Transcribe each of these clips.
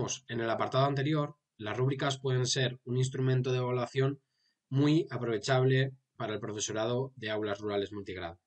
vimos en el apartado anterior, las rúbricas pueden ser un instrumento de evaluación muy aprovechable para el profesorado de aulas rurales multigrado.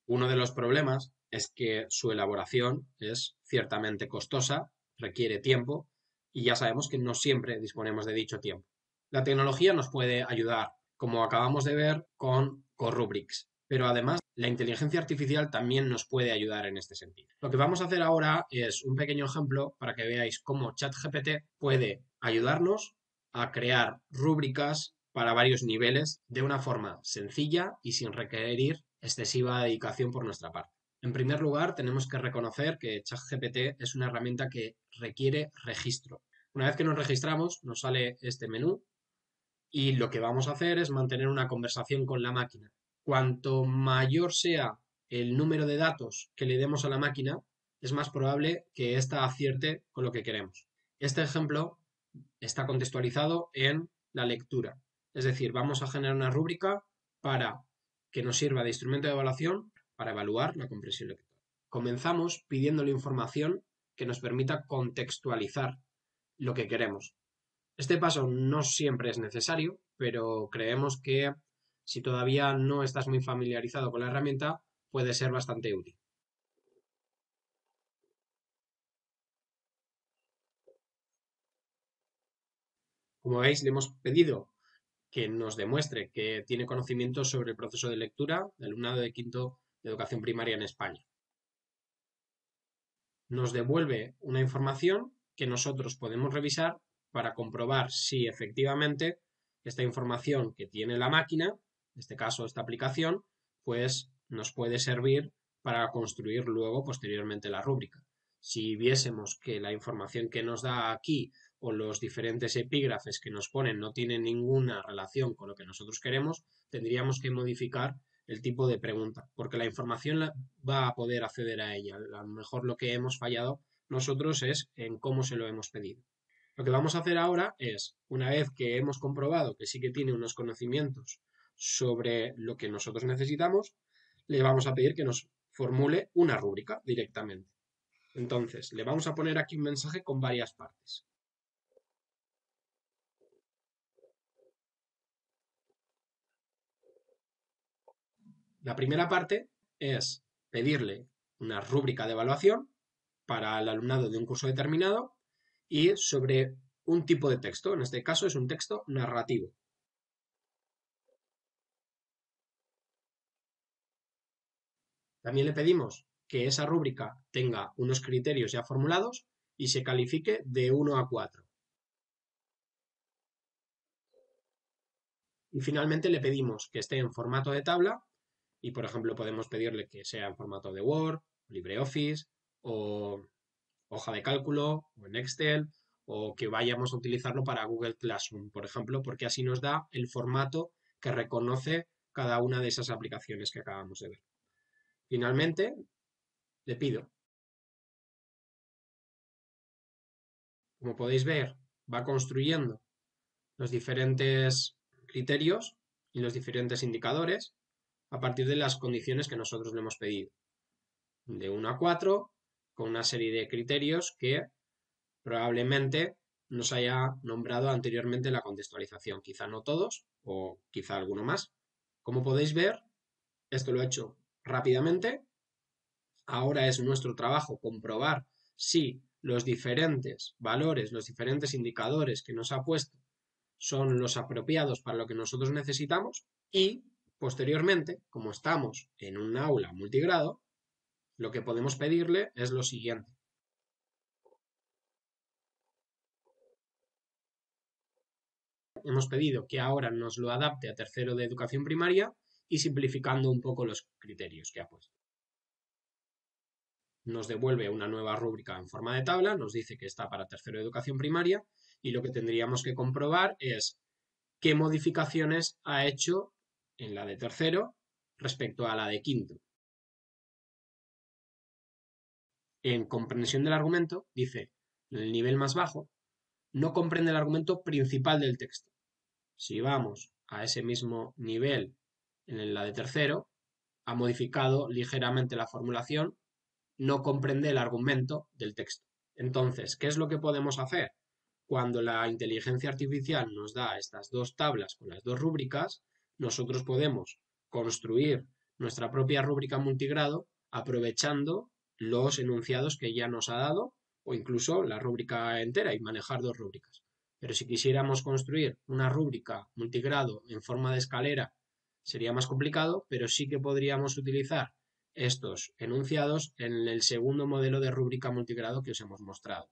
Uno de los problemas es que su elaboración es ciertamente costosa, requiere tiempo y ya sabemos que no siempre disponemos de dicho tiempo. La tecnología nos puede ayudar, como acabamos de ver con Corrubrics, pero además la inteligencia artificial también nos puede ayudar en este sentido. Lo que vamos a hacer ahora es un pequeño ejemplo para que veáis cómo ChatGPT puede ayudarnos a crear rúbricas para varios niveles de una forma sencilla y sin requerir excesiva dedicación por nuestra parte. En primer lugar, tenemos que reconocer que ChatGPT es una herramienta que requiere registro. Una vez que nos registramos, nos sale este menú y lo que vamos a hacer es mantener una conversación con la máquina. Cuanto mayor sea el número de datos que le demos a la máquina, es más probable que ésta acierte con lo que queremos. Este ejemplo está contextualizado en la lectura. Es decir, vamos a generar una rúbrica para que nos sirva de instrumento de evaluación para evaluar la comprensión lectora. Comenzamos pidiéndole información que nos permita contextualizar lo que queremos. Este paso no siempre es necesario, pero creemos que si todavía no estás muy familiarizado con la herramienta, puede ser bastante útil. Como veis, le hemos pedido que nos demuestre que tiene conocimiento sobre el proceso de lectura del alumnado de quinto de educación primaria en España. Nos devuelve una información que nosotros podemos revisar para comprobar si efectivamente esta información que tiene la máquina, en este caso esta aplicación, pues nos puede servir para construir luego posteriormente la rúbrica. Si viésemos que la información que nos da aquí o los diferentes epígrafes que nos ponen no tienen ninguna relación con lo que nosotros queremos, tendríamos que modificar el tipo de pregunta, porque la información va a poder acceder a ella. A lo mejor lo que hemos fallado nosotros es en cómo se lo hemos pedido. Lo que vamos a hacer ahora es, una vez que hemos comprobado que sí que tiene unos conocimientos sobre lo que nosotros necesitamos, le vamos a pedir que nos formule una rúbrica directamente. Entonces, le vamos a poner aquí un mensaje con varias partes. La primera parte es pedirle una rúbrica de evaluación para el alumnado de un curso determinado y sobre un tipo de texto. En este caso es un texto narrativo. También le pedimos que esa rúbrica tenga unos criterios ya formulados y se califique de 1 a 4. Y finalmente le pedimos que esté en formato de tabla y, por ejemplo, podemos pedirle que sea en formato de Word, LibreOffice o hoja de cálculo o en Excel o que vayamos a utilizarlo para Google Classroom, por ejemplo, porque así nos da el formato que reconoce cada una de esas aplicaciones que acabamos de ver. Finalmente, le pido, como podéis ver, va construyendo los diferentes criterios y los diferentes indicadores a partir de las condiciones que nosotros le hemos pedido. De 1 a 4, con una serie de criterios que probablemente nos haya nombrado anteriormente la contextualización. Quizá no todos o quizá alguno más. Como podéis ver, esto lo he hecho rápidamente. Ahora es nuestro trabajo comprobar si los diferentes valores, los diferentes indicadores que nos ha puesto son los apropiados para lo que nosotros necesitamos y, posteriormente, como estamos en un aula multigrado, lo que podemos pedirle es lo siguiente. Hemos pedido que ahora nos lo adapte a tercero de educación primaria y simplificando un poco los criterios que ha puesto. Nos devuelve una nueva rúbrica en forma de tabla, nos dice que está para tercero de educación primaria y lo que tendríamos que comprobar es qué modificaciones ha hecho en la de tercero respecto a la de quinto. En comprensión del argumento, dice, en el nivel más bajo, no comprende el argumento principal del texto. Si vamos a ese mismo nivel en la de tercero, ha modificado ligeramente la formulación, no comprende el argumento del texto. Entonces, ¿qué es lo que podemos hacer? cuando la inteligencia artificial nos da estas dos tablas con las dos rúbricas, nosotros podemos construir nuestra propia rúbrica multigrado aprovechando los enunciados que ya nos ha dado o incluso la rúbrica entera y manejar dos rúbricas. Pero si quisiéramos construir una rúbrica multigrado en forma de escalera sería más complicado, pero sí que podríamos utilizar estos enunciados en el segundo modelo de rúbrica multigrado que os hemos mostrado.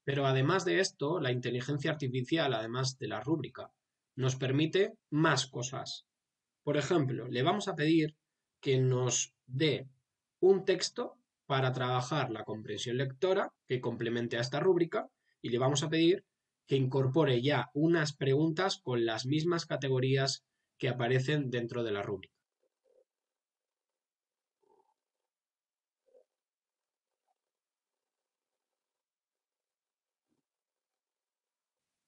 Pero además de esto, la inteligencia artificial, además de la rúbrica, nos permite más cosas. Por ejemplo, le vamos a pedir que nos dé un texto para trabajar la comprensión lectora que complemente a esta rúbrica y le vamos a pedir que incorpore ya unas preguntas con las mismas categorías que aparecen dentro de la rúbrica.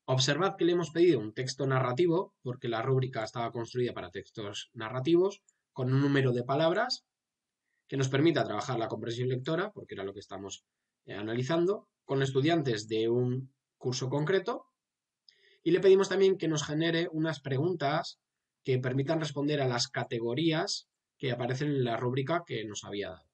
Observad que le hemos pedido un texto narrativo, porque la rúbrica estaba construida para textos narrativos, con un número de palabras que nos permita trabajar la comprensión lectora, porque era lo que estamos analizando, con estudiantes de un curso concreto, y le pedimos también que nos genere unas preguntas que permitan responder a las categorías que aparecen en la rúbrica que nos había dado.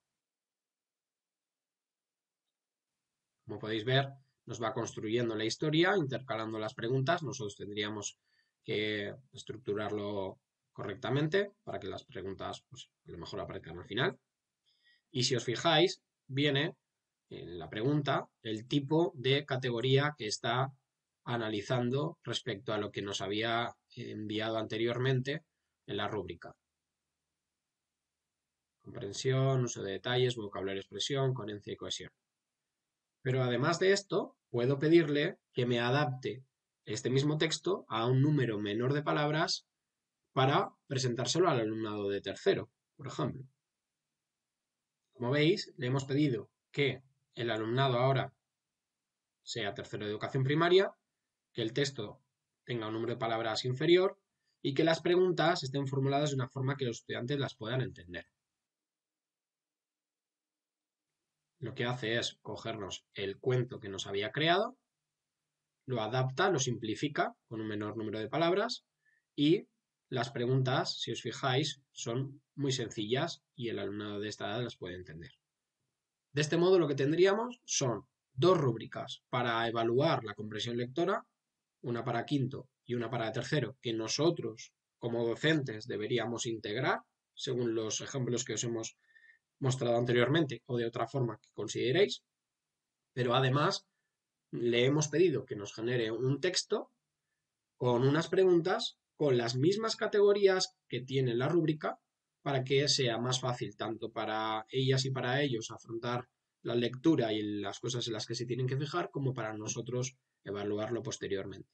Como podéis ver, nos va construyendo la historia, intercalando las preguntas. Nosotros tendríamos que estructurarlo correctamente para que las preguntas, pues, a lo mejor aparezcan al final. Y si os fijáis, viene en la pregunta el tipo de categoría que está analizando respecto a lo que nos había enviado anteriormente en la rúbrica. Comprensión, uso de detalles, vocabulario, expresión, coherencia y cohesión. Pero además de esto, puedo pedirle que me adapte este mismo texto a un número menor de palabras para presentárselo al alumnado de tercero, por ejemplo. Como veis, le hemos pedido que el alumnado ahora sea tercero de educación primaria, que el texto tenga un número de palabras inferior y que las preguntas estén formuladas de una forma que los estudiantes las puedan entender. Lo que hace es cogernos el cuento que nos había creado, lo adapta, lo simplifica con un menor número de palabras y las preguntas, si os fijáis, son muy sencillas y el alumnado de esta edad las puede entender. De este modo lo que tendríamos son dos rúbricas para evaluar la comprensión lectora, una para quinto y una para tercero, que nosotros como docentes deberíamos integrar según los ejemplos que os hemos mostrado anteriormente o de otra forma que consideréis, pero además le hemos pedido que nos genere un texto con unas preguntas con las mismas categorías que tiene la rúbrica para que sea más fácil tanto para ellas y para ellos afrontar la lectura y las cosas en las que se tienen que fijar como para nosotros evaluarlo posteriormente.